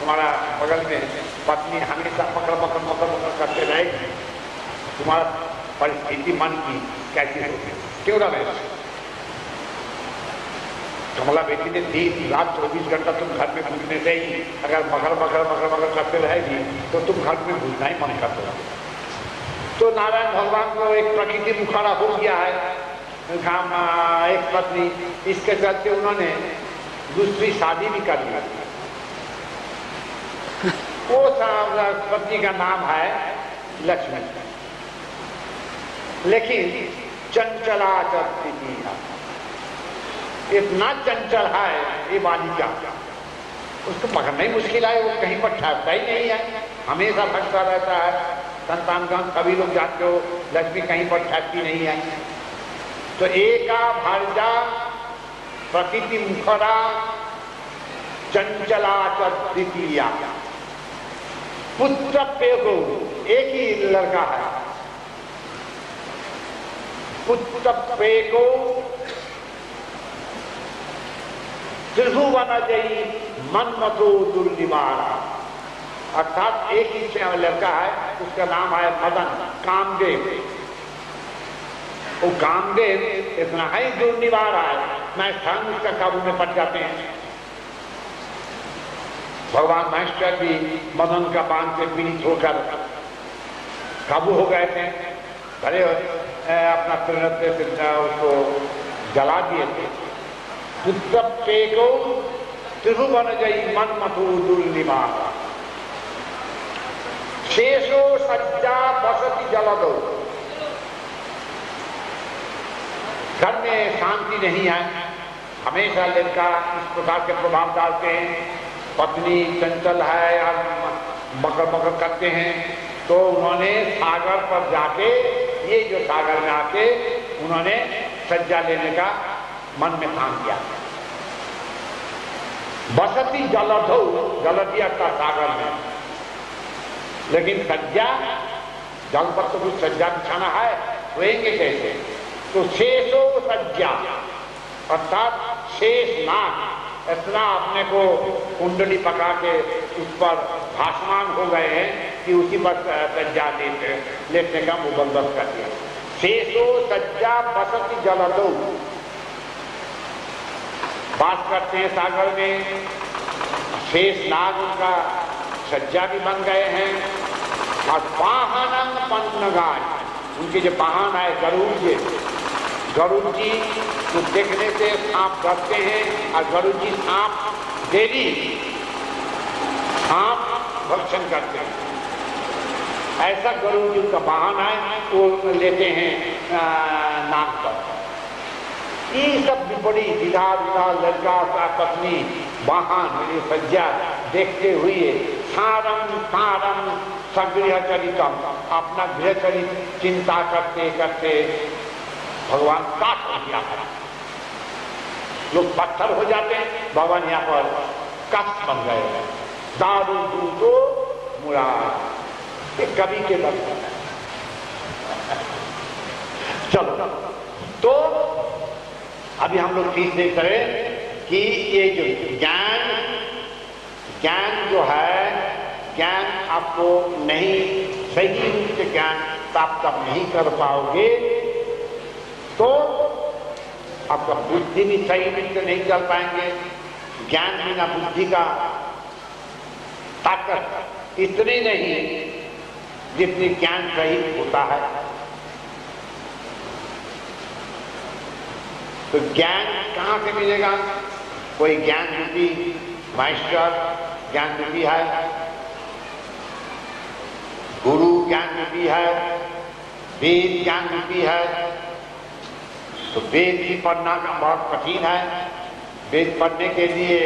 तुम्हारा बगल में पत्नी हमेशा पकड़ पकड़ पकड़ पकड़ करते रहेगी, तुम्हारा परिस्थिति मन की कैसी होगी? क्यों रमेश? कमला बेटी ने दिन रात 24 घंटा तुम घर में घूमने से ही अगर बकर बकर बकर बकर करते रहेगी तो तुम घर में घूमना ही मन करते रहोगे। तो नारायण भगवान को एक प्रकृति मुखारा हो गया है, एक पत्नी, इसके चलते उन्होंने दूसरी शादी भी कर ली। वो पत्नी का नाम है लक्ष्मी, लेकिन चंचला चलती इतना चंचल है ये बालिका, उसको पकड़ना ही मुश्किल है। वो कहीं पर ठहरता ही नहीं है, हमेशा भटकता रहता है। संतानगण सभी लोग जानते हो, लक्ष्मी कहीं पर ठहरती नहीं है। तो एका भार्या प्रकृति मुखरा चंचला द्वितीया, पुत्र पेगो, एक ही लड़का है, पुत्र पेगो त्रिभुवन जयी मन्मथो दुर्निवारा, अर्थात एक ही लड़का है, उसका नाम है मदन, कामदेव। वो कामदेव इतना ही दुर्निवारा है, मैं स्थान उसका काबू में पड़ जाते हैं। भगवान महेश्वर भी मदन का बाण से पीड़ित होकर काबू हो गए थे, भले अपना त्रिनत्र से उसको जला दिए थे। पुत्र पेको त्रिभुवन जयी मन्मथो दुर्निवारा, शेषो सज्जा बसति जलदो, घर में शांति नहीं है, हमेशा लड़का इस प्रकार के प्रभाव डालते हैं। पत्नी चंचल है और बकर बकर करते हैं, तो उन्होंने सागर पर जाके, ये जो सागर में आके उन्होंने सज्जा लेने का मन में ठान किया। बसती जलधो, जलदिया का सागर में, लेकिन सज्जा, जल पर तो कुछ सज्जा बिछाना है, रोएंगे कैसे? तो शेषो सज्जा, अर्थात शेष नाग इतना अपने को कुंडली पका के उस पर भासमान हो गए हैं कि उसी पर सज्जा लेटने का मुबंदोबस्त कर दिया। शेषो सज्जा बसती जलधो, बात करते हैं सागर में। शेष नाग उनका सज्जा भी बन गए हैं। और वाहनम पन्नगाय, उनके जो वाहन है गरुड़ जी, गरुड़ जी को देखने से सांप डरते हैं, और गरुड़ जी सांप डेली सांप भक्षण करते हैं। ऐसा गरुड़ जी का वाहन है, वो लेते हैं नाक पर। ये सब भी बड़ी विधा विधा लड़का का पत्नी वाहन सज्जा देखते हुए सारम सारम सगृह चरितम, अपना गृह चरित चिंता करते करते भगवान काट हो गया है। लोग पत्थर हो जाते हैं, भगवान यहाँ पर कष्ट बन गए हैं। दारू दूतो मुराद, एक कवि के दर्शन है। चलो, तो अभी हम लोग ठीक देख रहे कि ये जो ज्ञान जो है, ज्ञान आपको नहीं सही रूप से ज्ञान प्राप्त आप नहीं कर पाओगे, तो आपका बुद्धि भी सही रूप से नहीं चल पाएंगे। ज्ञान बिना बुद्धि का ताकत इतनी नहीं जितनी ज्ञान सही होता है। तो ज्ञान कहाँ से मिलेगा? कोई ज्ञान रूपी मास्टर ज्ञान रूपी है, गुरु ज्ञान रूपी है, वेद ज्ञान रूपी है। तो वेद भी पढ़ना का बहुत कठिन है। वेद पढ़ने के लिए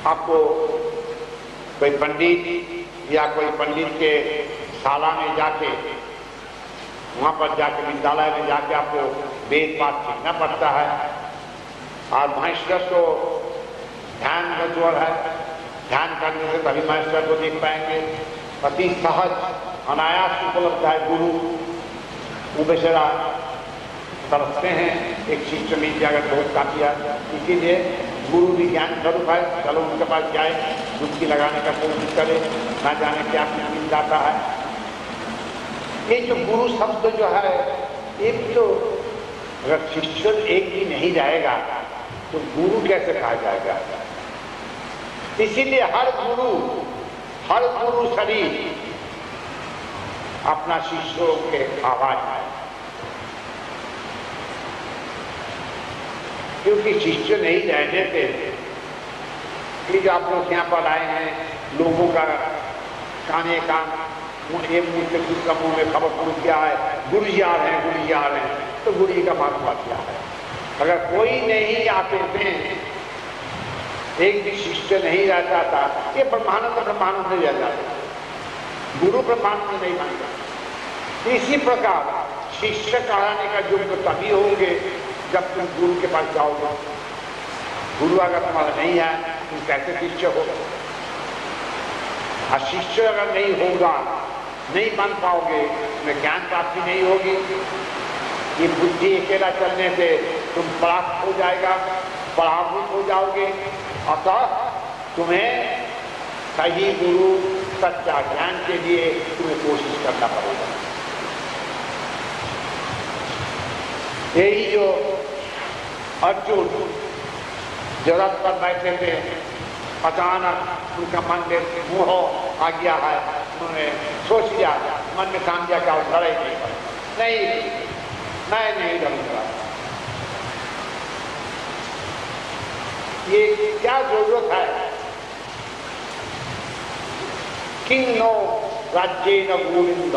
आपको कोई पंडित या कोई पंडित के शाला में जाके, वहाँ पर जाके विद्यालय में जाके आपको वेद पाठ सीखना पड़ता है। और मास्टर तो ध्यान का जोर है, ध्यान करने से तभी मास्टर को देख पाएंगे। अति सहज अनायास उपलब्ध है गुरु। वो बेचारा तड़पते हैं, एक शिष्य मिल जाएगा बहुत काफी है। इसीलिए गुरु भी ज्ञान स्वरूप है, चलो उनके पास जाए, डुबकी लगाने का कोशिश करे, ना जाने क्या मिल जाता है। ये जो गुरु शब्द जो है, एक तो अगर शिष्य एक भी नहीं जाएगा तो गुरु कैसे कहा जाएगा? इसीलिए हर गुरु शरीर अपना शिष्यों के आवाज है, क्योंकि शिष्य नहीं रहने से कि जो आप लोग यहाँ पर आए हैं, लोगों का काने कान एक मुंह से दूसरा मुंह में खबर पहुंच गया है, गुरु जी आ रहे हैं, तो गुरु जी का महत्व क्या है? अगर कोई नहीं आते थे, एक भी शिष्य नहीं रहता था, ये ब्रह्मानंद नहीं रह जाता, गुरु ब्रह्मानंद नहीं बनता। इसी प्रकार शिष्य कहलाने का युग तभी होंगे जब तुम गुरु के पास जाओगे। गुरु अगर तुम्हारा नहीं है, तुम कैसे शिष्य हो? और शिष्य अगर नहीं होगा, नहीं बन पाओगे, तुम्हें ज्ञान प्राप्ति नहीं होगी। ये बुद्धि अकेला चलने से तुम परास्त हो जाएगा, पराभूत हो जाओगे। अतः तुम्हें सही गुरु सच्चा ज्ञान के लिए तुम्हें कोशिश करना पड़ेगा। यही जो अर्जुन जो रथ पर बैठे थे, अचानक उनका मन में मोह आ गया है, उन्होंने सोच लिया, मन में काम किया क्या लड़ाई नहीं पड़े, मैं नहीं लड़ूंगा। ये क्या जरूरत है? किंग नो राज्य न गोविंद,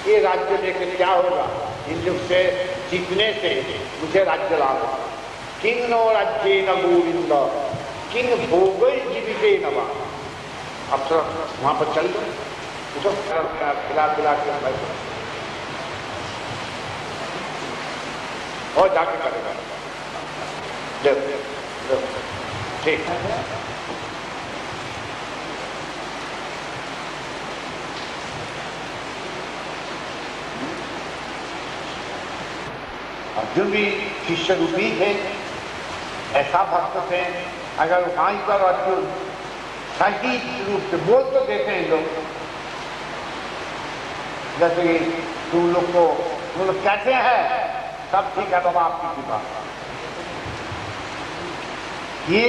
ये राज्य लेकर क्या होगा? इन लोग से जीतने से मुझे राज्य लाभ होगा। किंग नो राज्य न गोविंद, किंग भोग जीविते नवा। अब तो वहां पर चल गए, उसको खिला के बैठो और जाके करेगा। ठीक है। अर्जुन भी शिष्य रूपी थे, ऐसा भक्त थे। अगर वहां पर अर्जुन सही रूप से बोल तो देते हैं लोग, जैसे तुम लोग कहते हैं सब ठीक है बाबा, आपकी कृपा। ये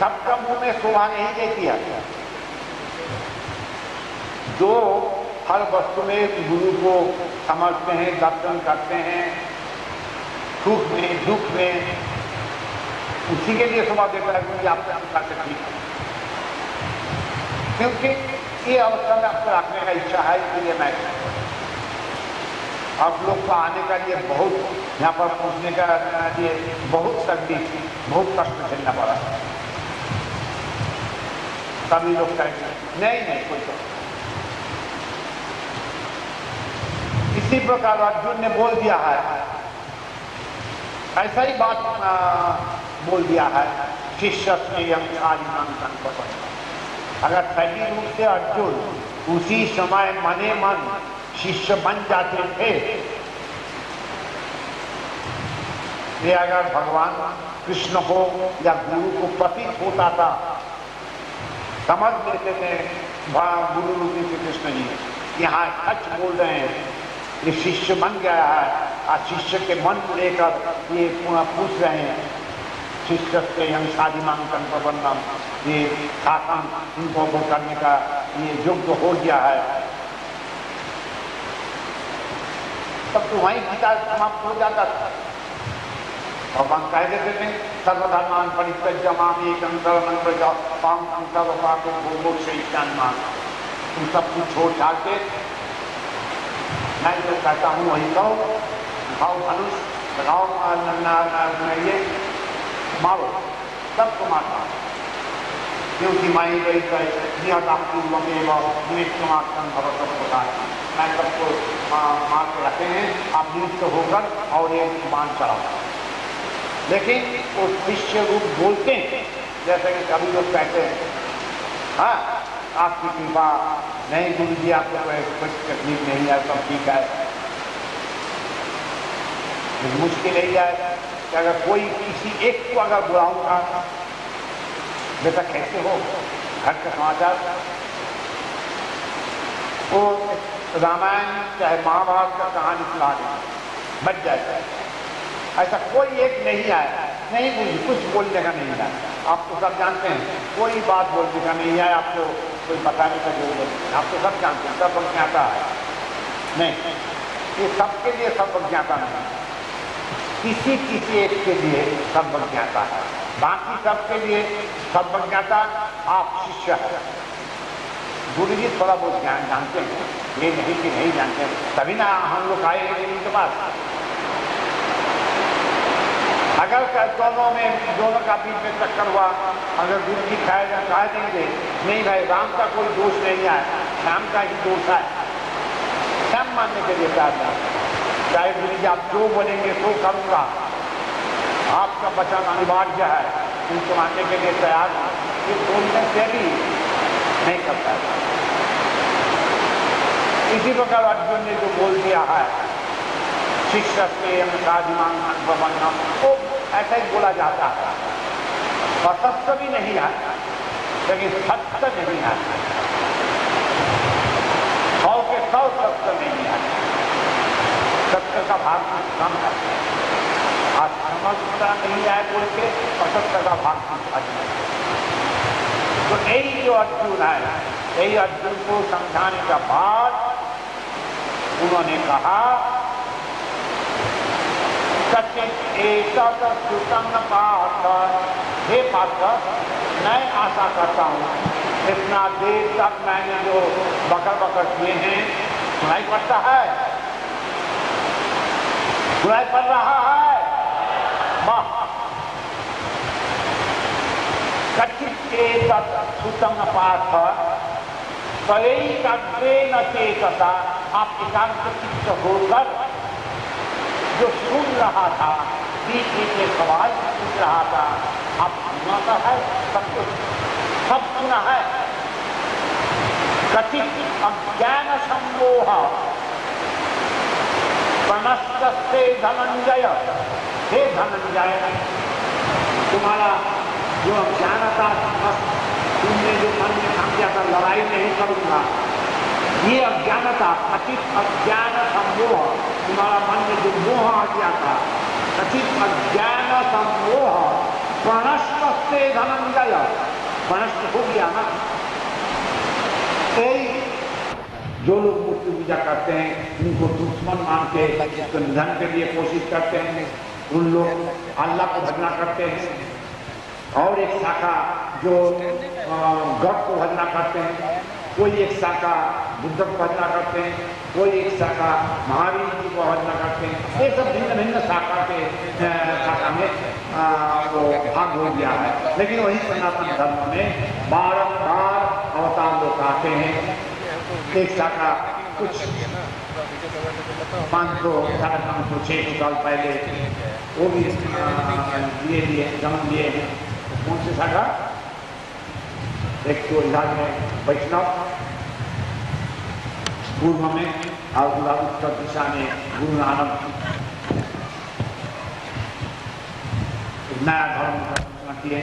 सबका मुंह में शोभा नहीं देती है। जो हर वस्तु में गुरु को समझते हैं, दर्शन करते हैं, सुख में दुख में, उसी के लिए शोभा देता है कि आपसे ठीक है। क्योंकि ये अवस्था में आपको रखने का इच्छा है, इसलिए मैं आप लोग को आने का लिए बहुत, यहाँ पर पहुंचने का लिए बहुत तकलीफ, बहुत कष्ट झेलना पड़ा। सभी लोग कहेंगे नहीं कोई तो। इसी प्रकार अर्जुन ने बोल दिया है, ऐसा ही बात बोल दिया है, शिष्य से अगर सही रूप से अर्जुन उसी समय मने मन शिष्य बन जाते थे, ये अगर भगवान कृष्ण को या गुरु को प्रतीत होता था, समझ लेते थे गुरु रूपी श्री कृष्ण जी यहाँ सच बोल रहे हैं, ये शिष्य बन गया है, और शिष्य के मन को लेकर ये पूछ रहे हैं, शिष्य के हम शादी मांगन प्रबंधन, ये शासन इनको करने का ये योग्य हो गया है। तब तो वहीं गीता समाप्त हो जाता था। भगवान कह देते थे सर्वधर्मान परित्यज्य माम एकं शरणं व्रज अहं सर्वपापो मोक्षयिष्यामि। तुम सब कुछ छोड़ छाड़ के मैं जो कहता हूँ वही कहो, खाओ धनुष, लगाओ ये मारो, सबको मारता हूँ, क्योंकि माई गई मैं सबको मार के रखे हैं, आप नियुक्त होकर और ये मान चलाओ। लेकिन वो शिष्य रूप बोलते हैं, जैसे कि कभी लोग कहते हैं हाँ आपकी कृपा नहीं गुरु जी, आपको कोई तकलीफ नहीं है, सब ठीक है। मुश्किल यही है कि अगर कोई किसी एक को अगर बुलाऊंगा, बेटा कैसे हो, घर का समाचार, वो रामायण चाहे महाभारत का कहानी सुना दें बच जाता है। ऐसा कोई एक नहीं आया, नहीं बोली, कुछ बोलने का नहीं है। आप तो सब जानते हैं, कोई बात बोलने का नहीं है, आपको कोई बताने का जरूरत नहीं, आप तो सब जानते हैं, सब अज्ञाता है। नहीं, ये सबके लिए सब अज्ञाता नहीं, किसी किसी एक के लिए सब अज्ञाता है, बाकी सबके लिए सब अज्ञाता। आप शिष्य है, गुरु जी थोड़ा बहुत ज्ञान जानते हैं, ये नहीं कि नहीं जानते हैं, तभी ना हम लोग आए हैं इनके पास। अगर दोनों का बीच में टक्कर हुआ, अगर गुरु जी खाएगा कह देंगे नहीं भाई राम का कोई दोष नहीं है, श्याम का ही दोष है, श्याम मानने के लिए तैयार है। चाहे गुरु जी आप जो बोलेंगे तो करूँगा, आपका वचन अनिवार्य है, उनको मानने के लिए तैयार है। ये बोलने से भी नहीं करता है। इसी प्रकार अर्जुन ने जो बोल दिया है शिष्य से वो ऐसा ही बोला जाता है, असत्य भी नहीं है लेकिन सत्य नहीं है, 100 के 100 सत्य नहीं है, सत्य का भाग कुछ कम है। आज समझता नहीं है बोल के असत्य का भाग कुछ अधिक है। तो यही जो अर्जुन है, यही अर्जुन को समझाने का बाद उन्होंने कहा हे पार्थ, मैं आशा करता हूँ इतना देर तक मैंने जो बकर किए हैं सुनाई पड़ता है, सुनाई पड़ रहा है। वाह, कथित सुतम पार्थ न चेतसा, आप एकांत चित्त होकर जो सुन रहा था, बीच बीच में सवाल पूछ रहा था, आप सुना तो है, सब कुछ सब सुना है। कथित अज्ञान सम्मोह प्रणस्तस्ते धनंजय, हे धनंजय, तुम्हारा जो अज्ञानता तुमने जो मन में समझा था लड़ाई नहीं करूंगा, ये अज्ञानता कथित अज्ञान सम्मोह, तुम्हारा मन में जो मोह आ गया था, कथित अज्ञान सम्मोह प्रणष्ट से धनंजय, प्रणष्ट हो गया ना। जो लोग मूर्ति पूजा करते हैं उनको दुश्मन मान के तो निधन के लिए कोशिश करते हैं, उन लोग अल्लाह को भजना करते हैं। और एक शाखा जो गॉड को भजना करते हैं, कोई एक शाखा बुद्ध को भजना करते हैं, कोई एक शाखा महावीर जी को भजना करते हैं। ये सब भिन्न भिन्न शाखा के शाखा में वो भाग हो गया है। लेकिन वही सनातन धर्म में बारंबार अवतार लोग आते हैं। एक शाखा कुछ 500, 550, 600 साल पहले वो भी जन्म लिए हैं। कौन सी शाखा? एक तो इलाज में वैष्णव, पूर्व में, और उत्तर दिशा में गुरु नानक नया धर्म का किए।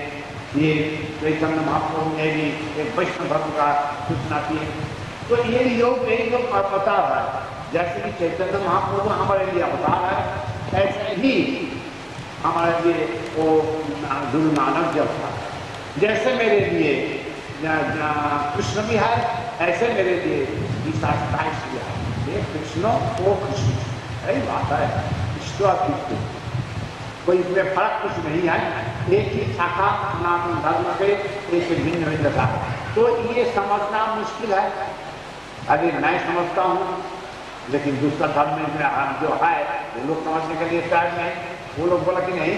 ये चैतन्य महाप्रभु ने भी एक वैष्णव धर्म का सूचना की। तो ये योग यही लोग पता है, जैसे कि चैतन्य महाप्रभु हमारे लिए अवतार है, ऐसे ही हमारे लिए वो गुरु नानक जब था। जैसे मेरे लिए कृष्ण भी है, ऐसे मेरे लिए ईसा क्राइस्ट भी है। ये कृष्ण वो कृष्ण, यही बात है, कृष्ण और कृष्ण, कोई इसमें फर्क कुछ नहीं है। एक ही शाखा सनातन धर्म से एक भिन्न भिन्न था। तो ये समझना मुश्किल है। अभी मैं समझता हूँ, लेकिन दूसरा धर्म में जो है वो लोग समझने के लिए तैयार नहीं। वो लोग बोला कि नहीं,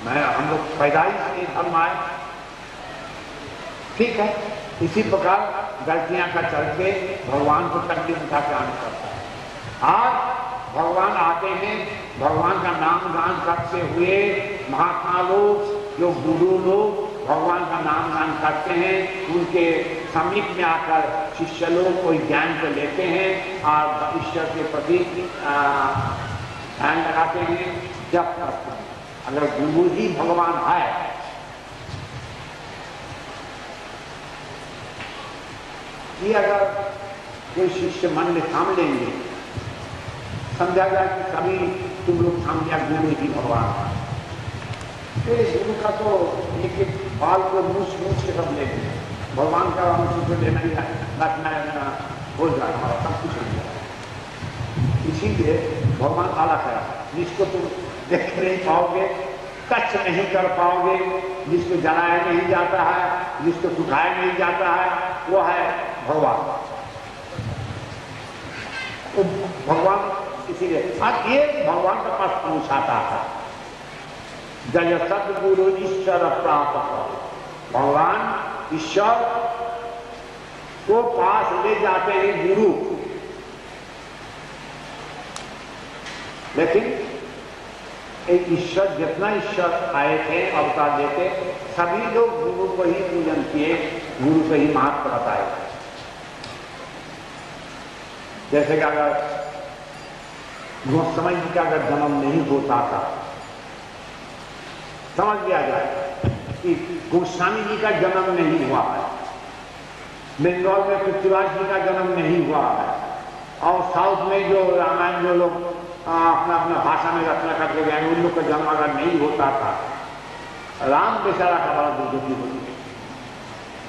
हम लोग पैदाइश से धर्म आए, ठीक है। इसी प्रकार गलतियां का चलते भगवान को तकलीफ उठा के आना पड़ता है। आज भगवान आते हैं, भगवान का नाम गान करते हुए महात्मा लोग, जो गुरु लोग भगवान का नाम गान करते हैं, उनके समीप में आकर शिष्य लोग कोई ज्ञान को लेते हैं और ईश्वर के प्रति जाते हैं, जप करते हैं। अगर गुरु ही भगवान है, ये अगर कोई शिष्य मन में थाम लेंगे, समझा जाए कि कभी तुम लोग थाम लिया गुरु ही भगवान है, फिर गुरु का तो एक एक बाल को मूछ के सब लेंगे, भगवान का हमसे तो लेना ही रखना हो जाए, हमारा सब कुछ हो जाए। इसीलिए भगवान अलग है, जिसको तुम देख नहीं पाओगे, टच नहीं कर पाओगे, जिसको जलाया नहीं जाता है, जिसको सुखाया नहीं जाता है, वो है भगवान। तो भगवान इसीलिए अब ये भगवान के पास पहुंचाता है, जय सदगुरु ईश्वर प्राप्त। भगवान ईश्वर को पास ले जाते हैं गुरु, लेकिन एक ईश्वर, जितना ईश्वर आए थे अवतार लेते, सभी लोग गुरु को ही पूजन किए, गुरु को ही महत्व बताए। जैसे कि अगर गोस्वामी जी का अगर जन्म नहीं होता था, समझ लिया जाए कि गोस्वामी जी का जन्म नहीं हुआ है, बंगाल में पृथ्वीराज जी का जन्म नहीं हुआ है, और साउथ में जो रामायण जो लोग अपना अपना भाषा में रचना करके गए, उन लोग का जन्म अगर नहीं होता था, राम बेचारा का बड़ा दुर्गति होती है।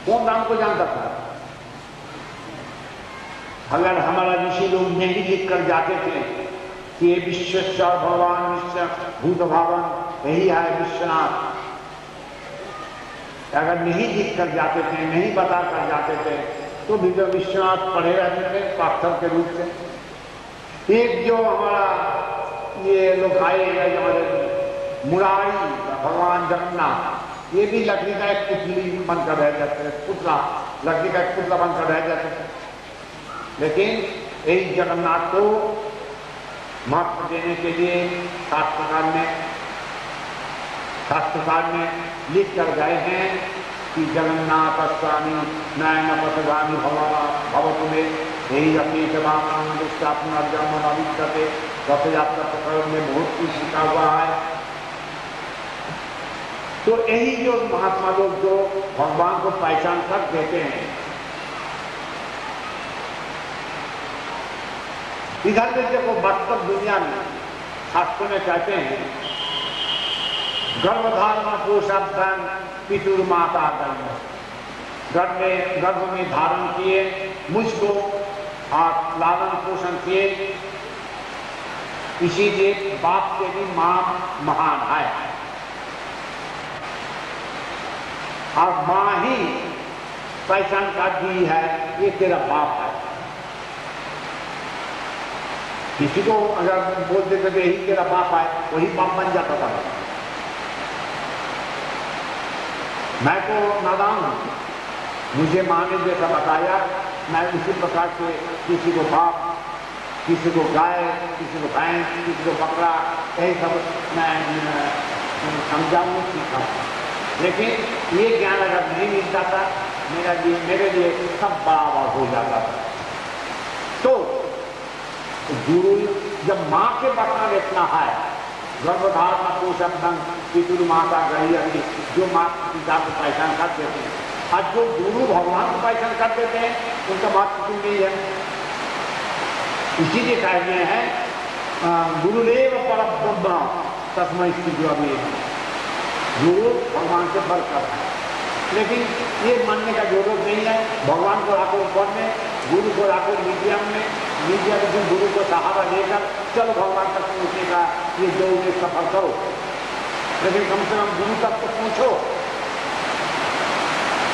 कौन राम को जानता था? अगर हमारा ऋषि लोग नहीं लिख कर जाते थे कि ये विश्वेश्वर भगवान विश्व भूत भावन यही है विश्वनाथ, अगर नहीं लिख कर जाते थे, नहीं बता कर जाते थे, तो भी जो विश्वनाथ पढ़े रहते थे पाथर के रूप से। एक जो हमारा ये लोग आए हमारे मुरारी भगवान जगन्नाथ, ये भी लकड़ी का एक पुतली बनकर रह जाते थे, पुतला, लकड़ी का एक पुतला बनकर रह जाते थे। लेकिन यही जगन्नाथ को महत्व देने के लिए शास्त्रकार ने लिख कर गए हैं कि जगन्नाथ स्वामी नयन पथगामी भवतु में यही अपनी पुनर्जन्म नविष्यते, रथ यात्रा प्रकरण में बहुत कुछ लिखा हुआ है। तो यही जो महात्मा लोग जो भगवान को पहचान कर देते हैं, इधर में देखो वास्तव दुनिया में शास्त्रों में कहते हैं गर्भधारण पोषाधान पितुर माता धर्म, गर्भ में धारण किए मुझको और लालन पोषण किए, इसीलिए बाप से भी मां महान है, और मां ही पहचान कर दी है ये तेरा बाप है। किसी को अगर बोल देते थे यही तेरा बाप है, वही बाप बन जाता था। मैं तो नादान हूं, मुझे मां ने जैसा बताया मैं उसी प्रकार से किसी को बाप, किसी को गाय, किसी को भैंस, किसी को बकरा, यही सब मैं समझाऊं सीखा। लेकिन ये ज्ञान अगर नहीं मिलता था मेरे लिए सब बराबर हो जाता था। तो गुरु जब मां के बता देना है, गर्भधारण पोषण धन पितुर माता गई, जो माँ पिता को पहचान कर देते हैं, आज जो गुरु भगवान को पहचान कर देते हैं उनका बात कुछ नहीं है। इसीलिए कह गए हैं गुरुदेव परब्रह्म तस्मै श्री गुरवे, गुरु भगवान से बढ़कर है। लेकिन ये मानने का जरूरत नहीं है, भगवान को राखो ऊपर में, गुरु को राखो मीडियम में, मीडिया में गुरु को सहारा लेकर चलो भगवान तक पहुंचने का ये जो में सफर करो, लेकिन कम से कम गुरु तक तो पहुंचो।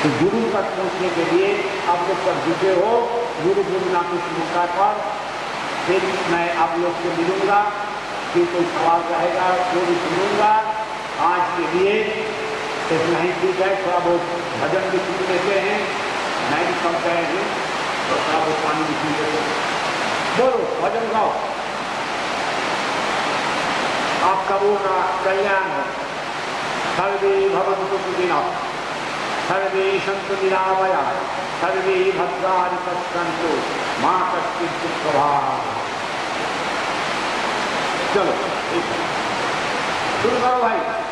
तो गुरु तक पहुंचने के लिए आप लोग सब जुटे हो, गुरु नाम की मौका पर फिर मैं आप लोग से मिलूंगा, फिर कोई सवाल रहेगा वो भी सुनूंगा। आज के लिए इतना ही ठीक है, थोड़ा बहुत भजन भी सुन लेते हैं, मैं भी कम कहे हैं तो थोड़ा बहुत पानी भी सुन लेते हैं। बोलो भजन गाओ, आपका वो का कल्याण हो। सर्वे भवन्तु सुखिनः, सर्वे सन्तु निरामयाः, सर्वे भद्राणि पश्यन्तु मा कश्चित् दुःखभाग्। चलो शुरू करो भाई।